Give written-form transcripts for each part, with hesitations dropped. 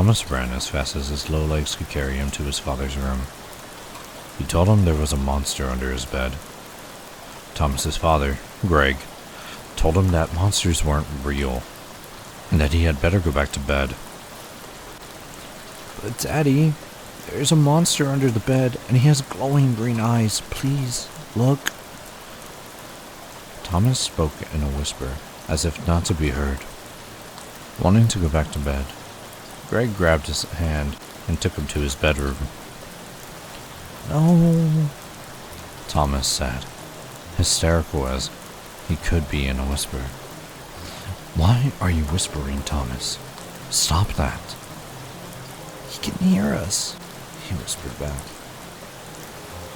Thomas ran as fast as his low legs could carry him to his father's room. He told him there was a monster under his bed. Thomas's father, Greg, told him that monsters weren't real, and that he had better go back to bed. "But Daddy, there's a monster under the bed, and he has glowing green eyes. Please, look." Thomas spoke in a whisper, as if not to be heard. Wanting to go back to bed, Greg grabbed his hand and took him to his bedroom. "No," Thomas said, hysterical as he could be in a whisper. "Why are you whispering, Thomas? Stop that." "He can hear us," he whispered back.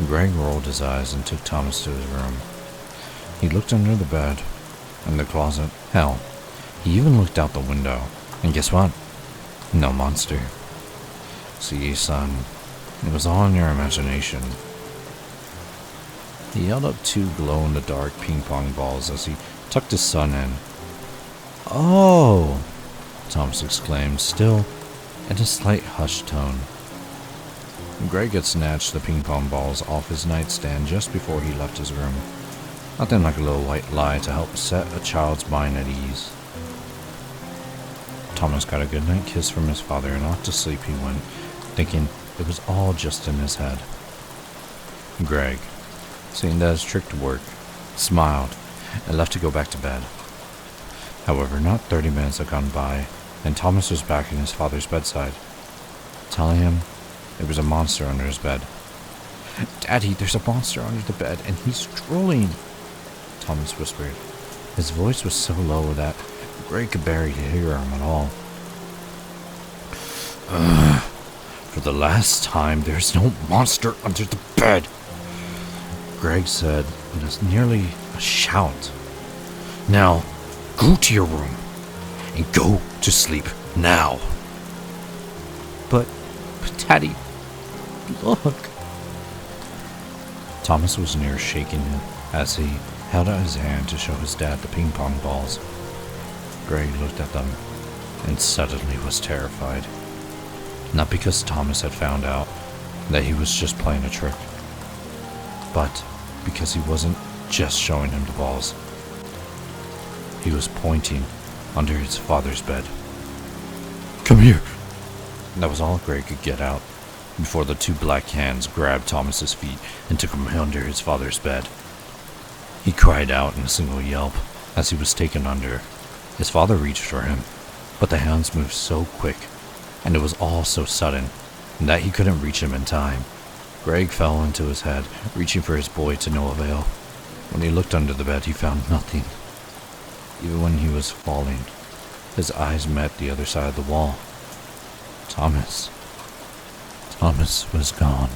Greg rolled his eyes and took Thomas to his room. He looked under the bed, in the closet. Hell, he even looked out the window. And guess what? No monster. See, son, it was all in your imagination. He held up 2 glow-in-the-dark ping-pong balls as he tucked his son in. "Oh!" Thomas exclaimed, still in a slight hushed tone. Greg had snatched the ping-pong balls off his nightstand just before he left his room. Nothing like a little white lie to help set a child's mind at ease. Thomas got a goodnight kiss from his father, and off to sleep he went, thinking it was all just in his head. Greg, seeing that his trick worked, smiled and left to go back to bed. However, not 30 minutes had gone by, and Thomas was back in his father's bedside, telling him there was a monster under his bed. "Daddy, there's a monster under the bed, and he's drooling," Thomas whispered. His voice was so low that Greg could barely hear him at all. "For the last time, there's no monster under the bed," Greg said in nearly a shout. "Now, go to your room and go to sleep now." But Daddy, look." Thomas was near shaking him as he held out his hand to show his dad the ping-pong balls. Greg looked at them and suddenly was terrified. Not because Thomas had found out that he was just playing a trick, but because he wasn't just showing him the balls. He was pointing under his father's bed. "Come here." That was all Greg could get out before the 2 black hands grabbed Thomas's feet and took him under his father's bed. He cried out in a single yelp as he was taken under. His father reached for him, but the hands moved so quick, and it was all so sudden, that he couldn't reach him in time. Greg fell into his head, reaching for his boy to no avail. When he looked under the bed, he found nothing. Even when he was falling, his eyes met the other side of the wall. Thomas was gone.